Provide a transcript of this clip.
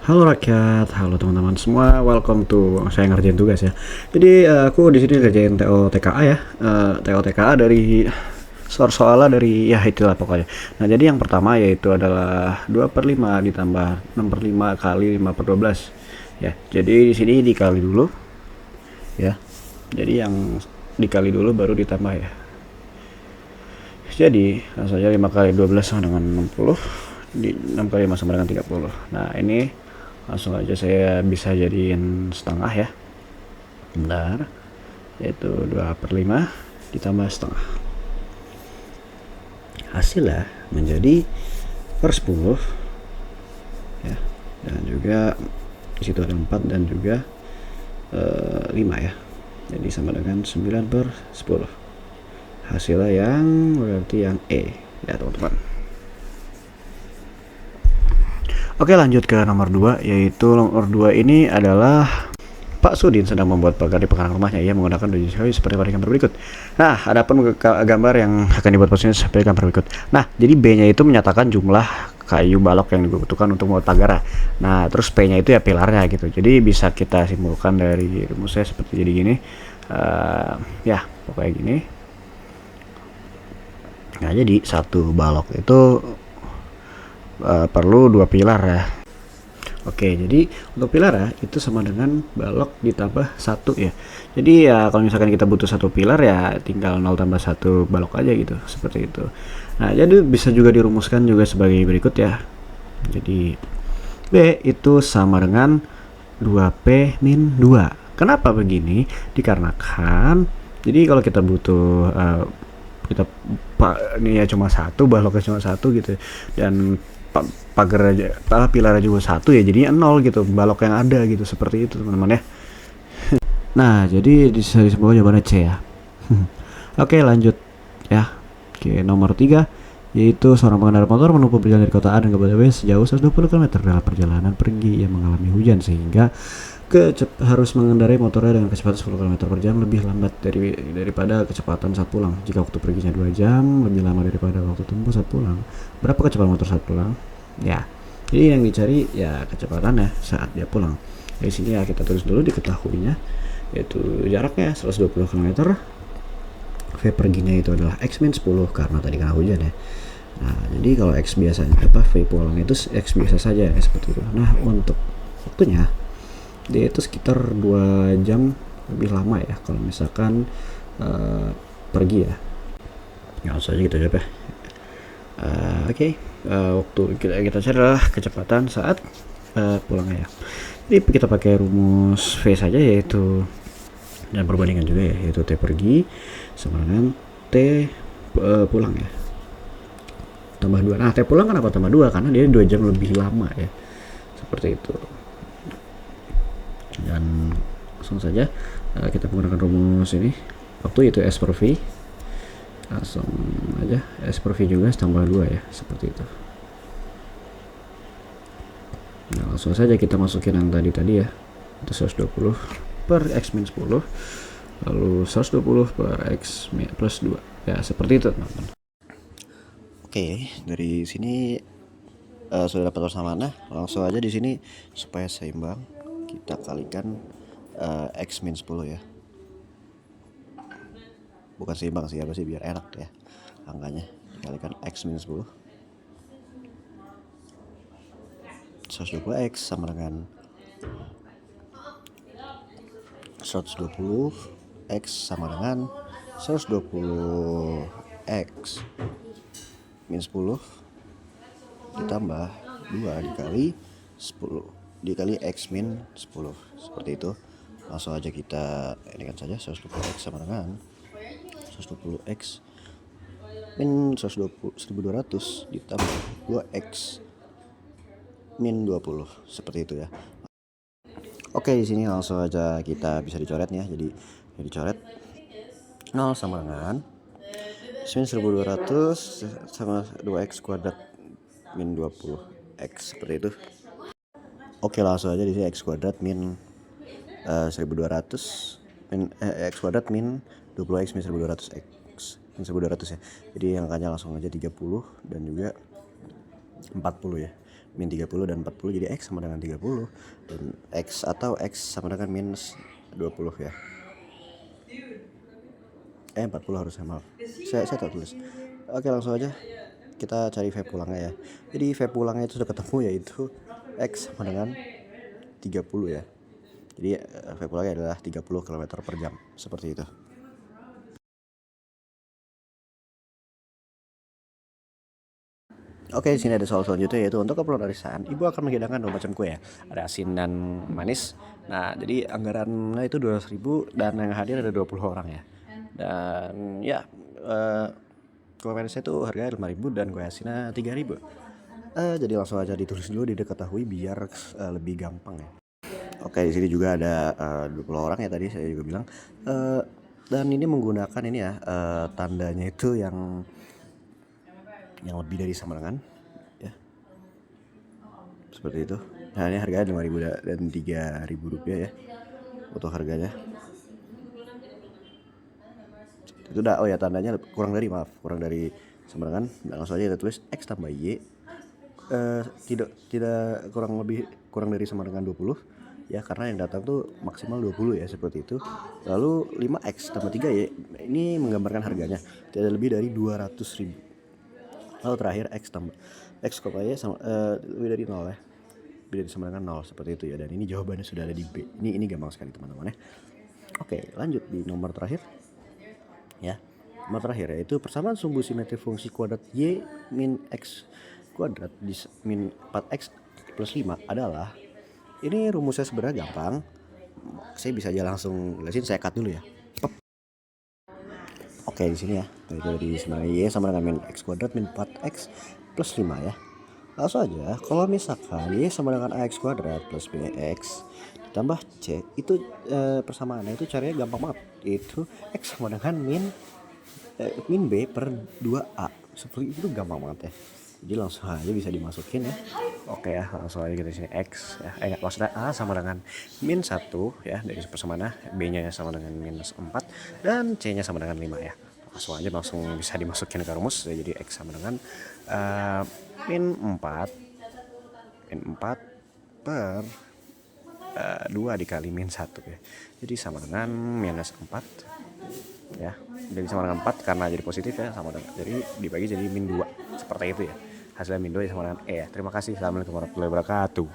Halo rakyat, halo teman-teman semua, welcome to saya ngerjain tugas ya. Jadi aku di sini ngerjain TOTKA ya, TOTKA dari soalnya dari ya itulah pokoknya. Nah jadi yang pertama yaitu adalah 2/5 ditambah 6/5 kali 5/12 ya. Jadi di sini dikali dulu ya. Jadi yang dikali dulu baru ditambah ya. Jadi langsung saja 5 kali 12 sama dengan 60, 6 kali 5 sama dengan 30. Nah ini langsung aja saya bisa jadiin setengah ya, bentar, yaitu 2/5 ditambah setengah, hasilnya menjadi per 10 ya, dan juga disitu ada 4 dan juga 5 ya, jadi sama dengan 9/10. Hasilnya yang berarti yang E ya teman-teman. Oke, lanjut ke nomor 2, yaitu nomor 2 ini adalah Pak Sudin sedang membuat pagar di pekarangan rumahnya. Ia menggunakan baju kayu seperti pada gambar berikut. Nah, adapun gambar yang akan dibuat posisinya seperti gambar berikut. Nah, jadi B-nya itu menyatakan jumlah kayu balok yang dibutuhkan untuk membuat pagar. Nah, terus P-nya itu ya pilarnya gitu. Jadi bisa kita simpulkan dari rumusnya seperti jadi gini. Ya, pokoknya gini. Nah, jadi satu balok itu perlu 2 pilar ya. Oke, jadi untuk pilar ya itu sama dengan balok ditambah 1 ya. Jadi ya kalau misalkan kita butuh 1 pilar ya tinggal 0 tambah 1 balok aja gitu, seperti itu. Nah, jadi bisa juga dirumuskan juga sebagai berikut ya. Jadi B itu sama dengan 2P min 2. Kenapa begini? Dikarenakan jadi kalau kita butuh kita ini ya cuma satu, baloknya cuma satu gitu, dan pagar aja, pilar juga satu ya, jadinya 0 gitu balok yang ada gitu, seperti itu teman-teman ya. Nah jadi disebut jawabannya C ya. Oke, lanjut ya. Oke, nomor 3, yaitu seorang pengendara motor menempuh perjalanan dari kota A dan ke kota B sejauh 120 km. Dalam perjalanan pergi ia mengalami hujan sehingga harus mengendarai motornya dengan kecepatan 10 km per jam lebih lambat daripada kecepatan saat pulang. Jika waktu perginya 2 jam lebih lama daripada waktu tempuh saat pulang, berapa kecepatan motor saat pulang? Ya, jadi yang dicari ya kecepatannya saat dia pulang. Dari sini ya kita tulis dulu diketahuinya, yaitu jaraknya 120 km. V perginya itu adalah X min 10 karena tadi kena hujan ya. Nah, jadi kalau X biasanya V pulang itu X biasa saja ya, seperti itu. Nah, untuk waktunya dia itu sekitar 2 jam lebih lama ya kalau misalkan pergi ya. Langsung aja kita jawab ya. Oke. Waktu kita cari adalah kecepatan saat pulangnya ya. Jadi kita pakai rumus V saja, yaitu dan perbandingan juga ya, yaitu T pergi sama dengan T pulang ya, tambah 2. Nah, T pulang kenapa tambah 2? Karena dia 2 jam lebih lama ya, seperti itu. Dan langsung saja kita menggunakan rumus ini, waktu itu S per V, langsung aja S per V juga tambah 2 ya, seperti itu. Nah, langsung saja kita masukin yang tadi ya, itu 120 per X min 10, lalu 120 per X plus 2 ya, seperti itu teman-teman. Oke, dari sini sudah dapat persamaannya. Langsung aja di sini supaya seimbang kita kalikan X min 10 ya. Bukan seimbang sih, apa sih, biar enak ya angkanya. Dikalikan X min 10, 120X sama dengan 120X sama dengan 120X min 10 ditambah 2 dikali 10 dikali X min 10, seperti itu. Langsung aja kita ini kan saja, 120X sama dengan 120X min 1200 ditambah 2X min 20, seperti itu ya. Oke, di sini langsung aja kita bisa dicoret ya. Jadi dicoret 0 sama dengan min 1200 sama 2X kuadrat min 20X, seperti itu. Oke, langsung aja di sini X kuadrat min 1200 min X kuadrat min 20X min 1200 X min 1200 ya. Jadi angkanya langsung aja 30 dan juga 40 ya. min 30 dan 40, jadi X sama dengan 30 dan X atau X sama dengan minus 20 ya. 40 harusnya, maaf. Saya tak tulis. Oke, langsung aja kita cari V pulangnya ya. Jadi V pulangnya itu sudah ketemu, yaitu X sama dengan 30 ya. Jadi V pulangnya adalah 30 km per jam, seperti itu. Oke, di sini ada soal selanjutnya, yaitu untuk keperluan arisan, ibu akan menghidangkan 2 macam kue ya. Ada asin dan manis. Nah, jadi anggarannya itu 200.000 dan yang hadir ada 20 orang ya. Dan ya, kue manisnya itu harganya 5.000 dan kue asinnya 3.000. Jadi langsung aja ditulis dulu, diketahui biar lebih gampang ya. Oke, di sini juga ada 20 orang ya, tadi saya juga bilang. Dan ini menggunakan ini ya, tandanya itu yang lebih dari sama dengan ya, seperti itu. Nah, ini harganya 5.000 dan 3.000 rupiah ya untuk harganya. Itu udah, oh ya, tandanya kurang dari sama dengan. Nah, langsung aja kita tulis X tambah Y, tidak kurang dari sama dengan 20 ya, karena yang datang tuh maksimal 20 ya, seperti itu. Lalu 5X tambah 3Y, ini menggambarkan harganya tidak lebih dari 200.000. Lalu terakhir X tambah X, Y sama lebih dari 0 ya, lebih dari sama dengan 0, seperti itu ya. Dan ini jawabannya sudah ada di B. Ini gampang sekali teman-teman ya. Oke, lanjut di nomor terakhir ya. Nomor terakhir yaitu persamaan sumbu simetri fungsi kuadrat Y min X kuadrat di min 4X plus 5 adalah, ini rumusnya sebenarnya gampang. Saya bisa aja langsung jelasin, saya cut dulu ya. Oke, di sini ya. Jadi sebenarnya Y sama dengan min X kuadrat min 4X plus 5 ya. Langsung aja, kalau misalkan Y sama dengan AX kuadrat plus BX ditambah C, itu persamaannya itu caranya gampang banget. Itu X sama dengan min B per 2A. Seperti itu, gampang banget ya. Jadi langsung aja bisa dimasukin ya. Oke ya, langsung aja kita sini X ya. Maksudnya A sama dengan min 1 ya dari persamaan, B-nya sama dengan minus 4 dan C-nya sama dengan 5 ya. Langsung bisa dimasukin ke rumus. Jadi X sama dengan min 4 per 2 dikali min 1 ya. Jadi sama dengan minus 4 ya. Jadi sama dengan 4 karena jadi positif ya, sama dengan, jadi dibagi jadi min 2, seperti itu ya. Hasilnya min 2 sama dengan E ya. Terima kasih. Assalamualaikum warahmatullahi wabarakatuh.